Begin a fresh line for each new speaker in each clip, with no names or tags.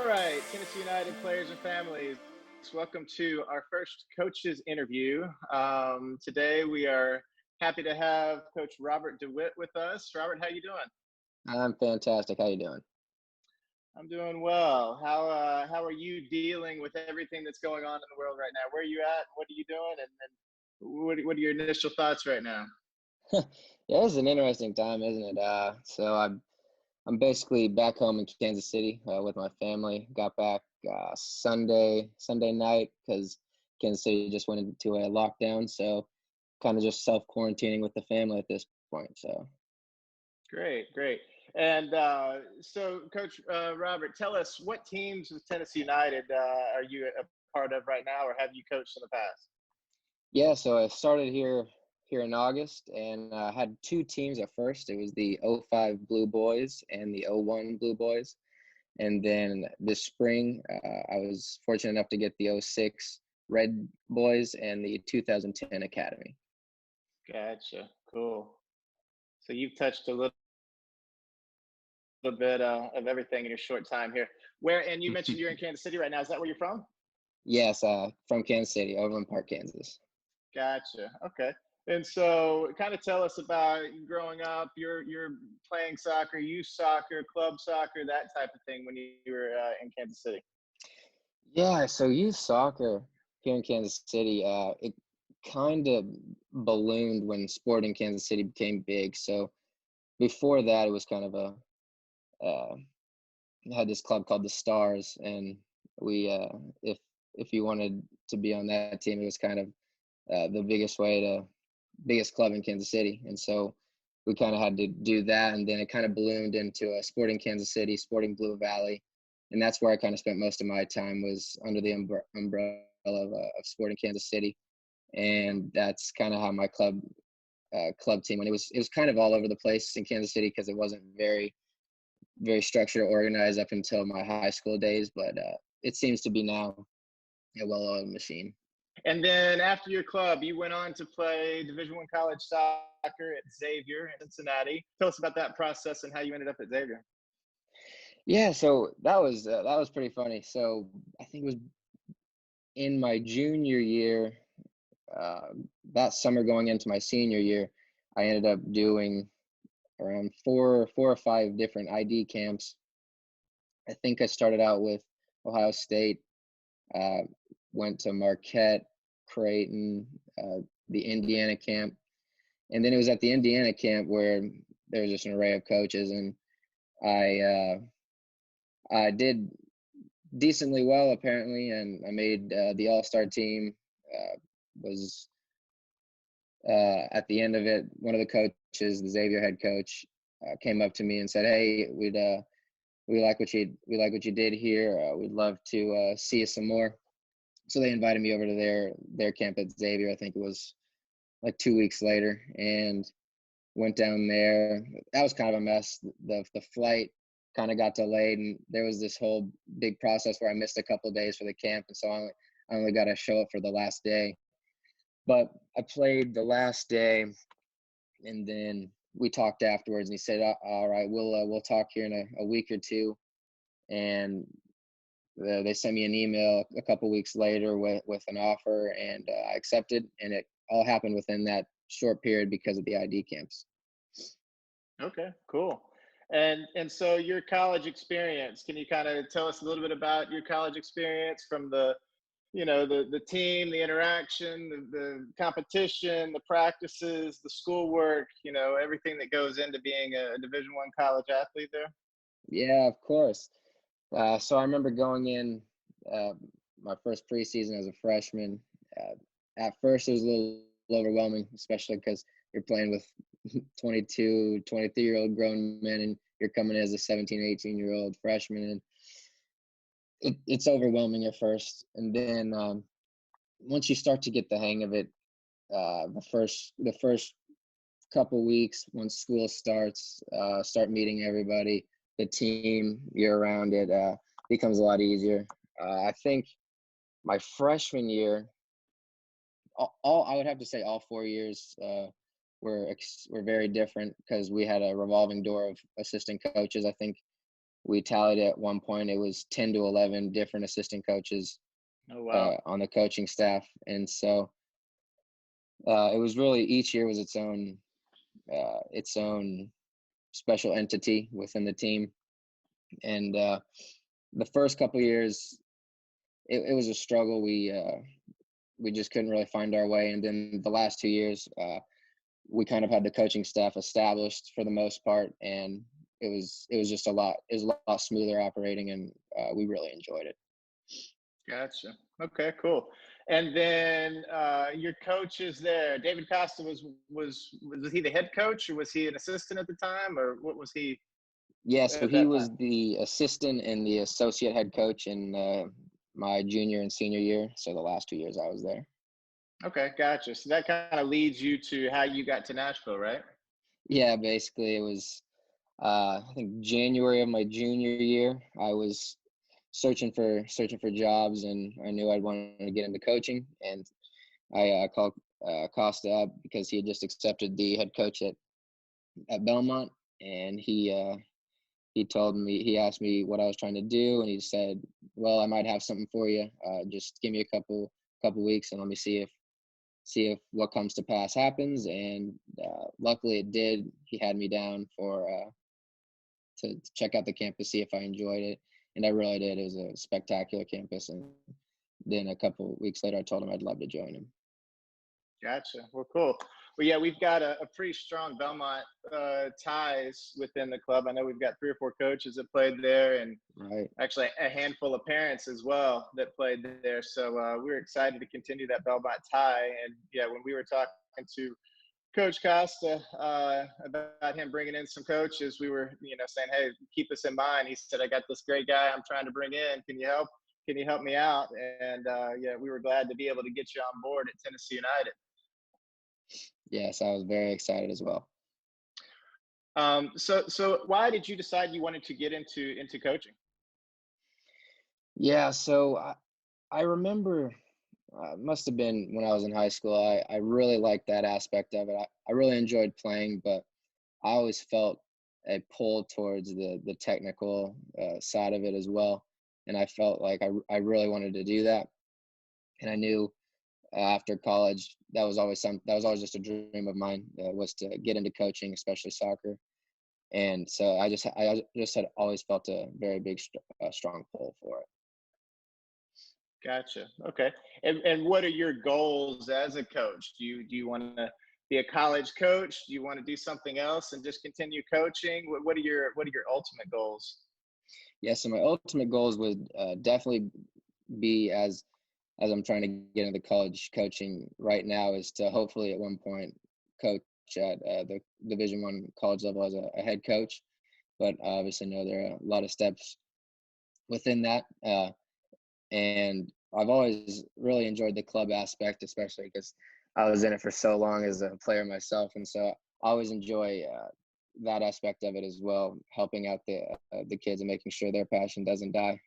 All right, Tennessee United players and families, welcome to our first coaches interview. Today we are happy to have Coach Robert DeWitt with us. Robert, how you doing?
I'm fantastic. How you doing?
I'm doing well. How are you dealing with everything that's going on in the world right now? Where are you at? What are you doing? And what are your initial thoughts right now?
Yeah, this is an interesting time, isn't it? So I'm basically back home in Kansas City with my family. Got back Sunday night because Kansas City just went into a lockdown. So kind of just self quarantining with the family at this point. So
Great, great. And so, Coach Robert, tell us what teams with Tennessee United are you a part of right now, or have you coached in the past?
yeah, so I started here in August and had two teams at first. It was the '05 Blue Boys and the '01 Blue Boys. And then this spring, I was fortunate enough to get the '06 Red Boys and the 2010 Academy.
Gotcha. Cool. So you've touched a little bit of everything in your short time here. Where and you mentioned you're in Kansas City right now. Is that where you're from?
Yes, from Kansas City, Overland Park, Kansas.
Gotcha. Okay. And so, kind of tell us about growing up. You're playing soccer, youth soccer, club soccer, that type of thing when you were in Kansas City.
Yeah, so youth soccer here in Kansas City, it kind of ballooned when sport in Kansas City became big. So before that, it was kind of uh, had this club called the Stars, and we, if you wanted to be on that team, it was kind of the biggest club in Kansas City, and so we kind of had to do that, and then it kind of ballooned into Sporting Kansas City, Sporting Blue Valley, and that's where I kind of spent most of my time was under the umbrella of Sporting Kansas City, and that's kind of how my club team. And it was kind of all over the place in Kansas City because it wasn't very structured or organized up until my high school days, but it seems to be now a well-oiled machine.
And then after your club, you went on to play Division One college soccer at Xavier in Cincinnati. Tell us about that process and how you ended up at Xavier.
Yeah, so that was pretty funny. So I think it was in my junior year, uh, that summer going into my senior year, I ended up doing around four or five different ID camps. I think I started out with Ohio State, uh, went to Marquette, Creighton, the Indiana camp, and then it was at the Indiana camp where there was just an array of coaches, and I I did decently well apparently, and I made the All Star team. Was At the end of it, one of the coaches, the Xavier head coach, came up to me and said, "Hey, we like what you did here. We'd love to see you some more." So they invited me over to their camp at Xavier. I think it was like 2 weeks later, and went down there. That was kind of a mess. The flight kind of got delayed, and there was this whole big process where I missed a couple of days for the camp, and so I only got to show up for the last day. But I played the last day, and then we talked afterwards, and he said, "All right, we'll talk here in a week or two." And they sent me an email a couple weeks later with an offer, and I accepted, and it all happened within that short period because of the ID camps.
Okay, cool. And so your college experience, can you kind of tell us a little bit about your college experience from the team, the interaction, the competition, the practices, the schoolwork, everything that goes into being a Division One college athlete there?
Yeah, of course. So I remember going in uh, my first preseason as a freshman. Uh, at first, it was a little overwhelming, especially because you're playing with 22, 23-year-old grown men, and you're coming as a 17, 18-year-old freshman. And it's overwhelming at first. And then once you start to get the hang of it, the first couple weeks, once school starts, start meeting everybody, the team, you're around it, becomes a lot easier. I think my freshman year, all I would have to say all 4 years were very different because we had a revolving door of assistant coaches. I think we tallied at one point. It was 10 to 11 different assistant coaches
Oh wow.
on the coaching staff, and so it was really each year was its own special entity within the team. And the first couple years, it was a struggle. We just couldn't really find our way, and then the last 2 years, we kind of had the coaching staff established for the most part, and it was just a lot. It was a lot smoother operating, and we really enjoyed it.
Gotcha. Okay, cool. And then your coach is there. David Costa was he the head coach, or was he an assistant at the time, or what was he
Yeah, so
at
he
that time?
was the assistant and the associate head coach in my junior and senior year. So the last 2 years I was there.
Okay, gotcha. So that kind of leads you to how you got to Nashville, right?
Yeah, basically it was I think January of my junior year. I was searching for jobs, and I knew I'd wanted to get into coaching. And I called Costa up because he had just accepted the head coach at Belmont, and he told me, he asked me what I was trying to do, and he said, "Well, I might have something for you. Just give me a couple weeks, and let me see if what comes to pass happens." And luckily, it did. He had me down for to check out the campus, see if I enjoyed it, and I really did. It was a spectacular campus, and then a couple weeks later, I told him I'd love to join him.
Gotcha. Well, cool. Well, yeah, we've got a pretty strong Belmont ties within the club. I know we've got three or four coaches that played there, and
Right.
actually a handful of parents as well that played there. So we're excited to continue that Belmont tie. And yeah, when we were talking to Coach Costa about him bringing in some coaches, we were, saying, "Hey, keep us in mind." He said, "I got this great guy I'm trying to bring in. Can you help? Can you help me out?" And yeah, we were glad to be able to get you on board at Tennessee United.
Yes, I was very excited as well.
So why did you decide you wanted to get into coaching?
Yeah, so I remember must have been when I was in high school. I really liked that aspect of it. I really enjoyed playing, but I always felt a pull towards the technical side of it as well. And I felt like I really wanted to do that. And I knew after college that was always just a dream of mine, was to get into coaching, especially soccer. And so I just had always felt a very big strong pull for it.
Gotcha. Okay. And what are your goals as a coach? Do you want to be a college coach? Do you want to do something else and just continue coaching? What are your ultimate goals?
Yeah, so my ultimate goals would definitely be as I'm trying to get into college coaching right now, is to hopefully at one point coach at the Division I college level as a head coach. But I obviously know there are a lot of steps within that. And I've always really enjoyed the club aspect, especially because I was in it for so long as a player myself, and so I always enjoy that aspect of it as well, helping out the kids and making sure their passion doesn't die.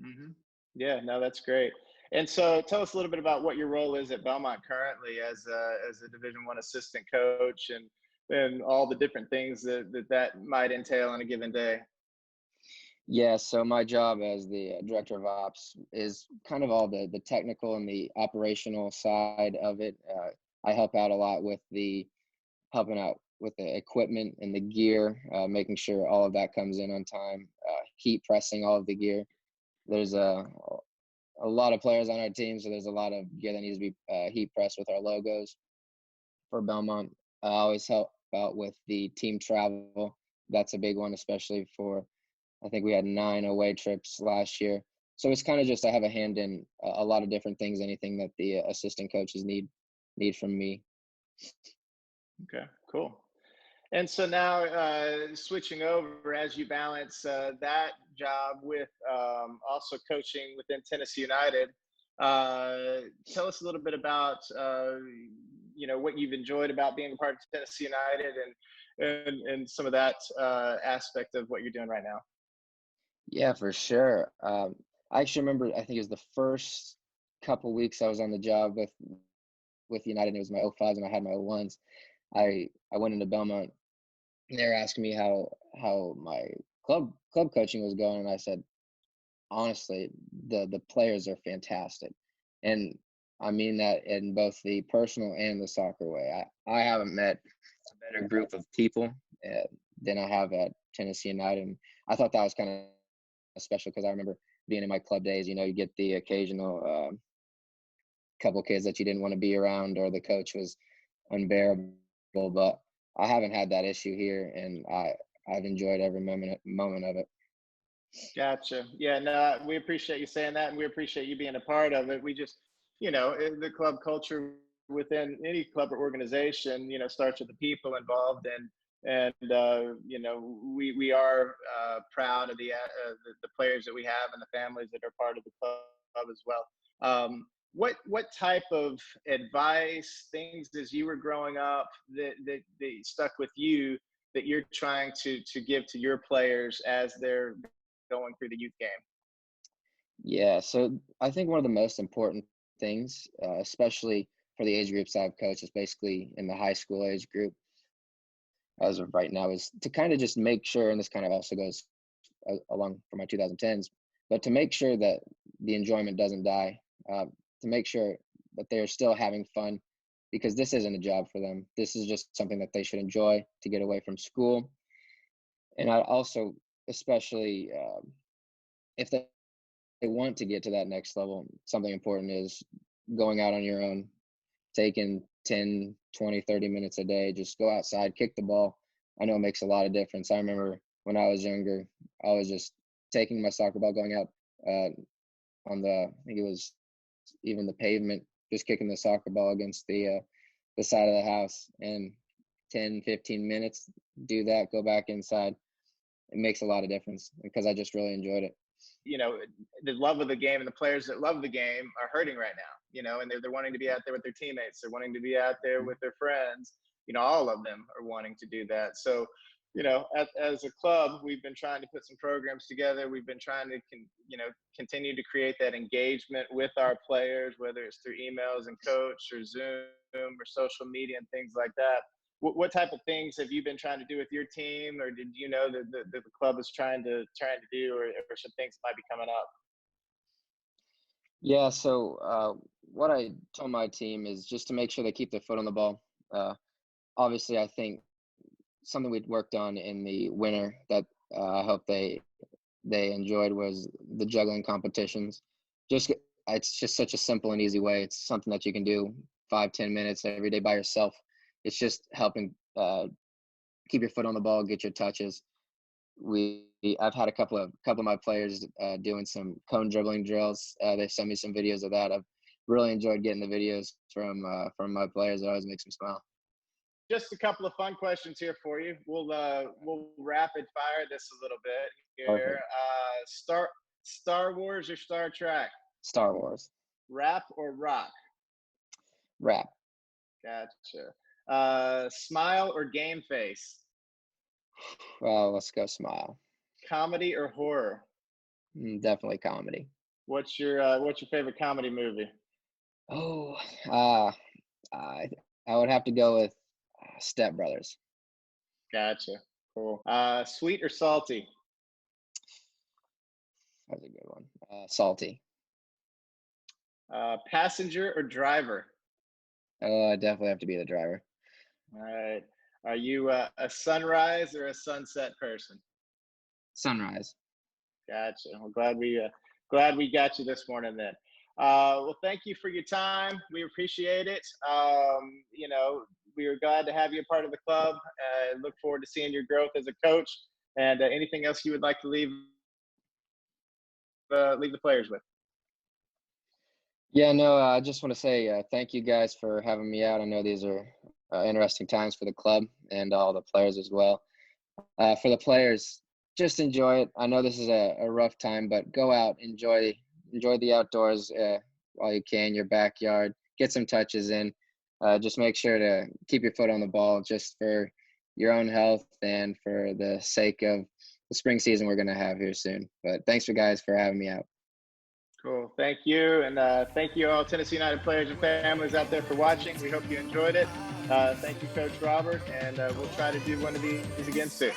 Hmm. Yeah, no, that's great. And so, tell us a little bit about what your role is at Belmont currently as a Division I assistant coach, and all the different things that might entail on a given day.
Yeah, so my job as the director of ops is kind of all the technical and the operational side of it. I helping out with the equipment and the gear, making sure all of that comes in on time, heat pressing all of the gear. There's a lot of players on our team, so there's a lot of gear that needs to be heat pressed with our logos for Belmont. I always help out with the team travel. That's a big one, especially for, I think we had 9 away trips last year. So it's kind of just I have a hand in a lot of different things, anything that the assistant coaches need from me.
Okay, cool. And so now, switching over as you balance that job with also coaching within Tennessee United, tell us a little bit about what you've enjoyed about being a part of Tennessee United, and some of that aspect of what you're doing right now.
Yeah, for sure. I actually remember, I think it was the first couple weeks I was on the job with United. It was my '05s and I had my '01s. I went into Belmont, and they were asking me how my club coaching was going, and I said, honestly, the players are fantastic, and I mean that in both the personal and the soccer way. I haven't met a better group of people than I have at Tennessee United, and I thought that was kind of special because I remember being in my club days. You get the occasional couple kids that you didn't want to be around, or the coach was unbearable, but I haven't had that issue here, and I've enjoyed every moment of it.
Gotcha. Yeah, no, we appreciate you saying that, and we appreciate you being a part of it. We just, the club culture within any club or organization, starts with the people involved, and we are proud of the players that we have and the families that are part of the club as well. What type of advice, things as you were growing up that stuck with you that you're trying to give to your players as they're going through the youth game?
Yeah, so I think one of the most important things, especially for the age groups I've coached, is basically in the high school age group as of right now, is to kind of just make sure, and this kind of also goes along for my 2010s, but to make sure that the enjoyment doesn't die, to make sure that they're still having fun, because this isn't a job for them. This is just something that they should enjoy to get away from school. And I also, especially if they want to get to that next level, something important is going out on your own, taking 10, 20, 30 minutes a day, just go outside, kick the ball. I know it makes a lot of difference. I remember when I was younger, I was just taking my soccer ball, going out on I think it was even the pavement, just kicking the soccer ball against the side of the house, and 10, 15 minutes, do that, go back inside. It makes a lot of difference because I just really enjoyed it.
The love of the game and the players that love the game are hurting right now, and they're wanting to be out there with their teammates. They're wanting to be out there with their friends. All of them are wanting to do that. So, as a club, we've been trying to put some programs together. We've been trying to, continue to create that engagement with our players, whether it's through emails and coach or Zoom or social media and things like that. What type of things have you been trying to do with your team, or did you know that the club is trying to do, or some things might be coming up?
Yeah, so what I told my team is just to make sure they keep their foot on the ball. Obviously, I think something we'd worked on in the winter that I hope they enjoyed was the juggling competitions. It's just such a simple and easy way. It's something that you can do 5-10 minutes every day by yourself. It's just helping keep your foot on the ball, get your touches. I've had a couple of my players doing some cone dribbling drills. They sent me some videos of that. I've really enjoyed getting the videos from my players. It always makes me smile.
Just a couple of fun questions here for you. We'll rapid fire this a little bit here. Star Wars or Star Trek?
Star Wars.
Rap or rock?
Rap.
Gotcha. Smile or game face?
Well, let's go smile.
Comedy or horror?
Definitely comedy.
What's your favorite comedy movie?
Oh, I would have to go with Step Brothers.
Gotcha. Cool. Sweet or salty?
That's a good one. Salty.
Passenger or driver?
I definitely have to be the driver.
All right. Are you a sunrise or a sunset person?
Sunrise.
Gotcha. Well, glad we got you this morning then. Well, thank you for your time. We appreciate it. We are glad to have you a part of the club. Look forward to seeing your growth as a coach. And anything else you would like to leave the players with?
Yeah, no, I just want to say thank you guys for having me out. I know these are interesting times for the club and all the players as well. For the players, just enjoy it. I know this is a rough time, but go out, enjoy the outdoors while you can, your backyard, get some touches in. Just make sure to keep your foot on the ball just for your own health and for the sake of the spring season we're going to have here soon. But thanks for having me out.
Cool. Thank you. And thank you all Tennessee United players and families out there for watching. We hope you enjoyed it. Thank you, Coach Robert. And we'll try to do one of these again soon.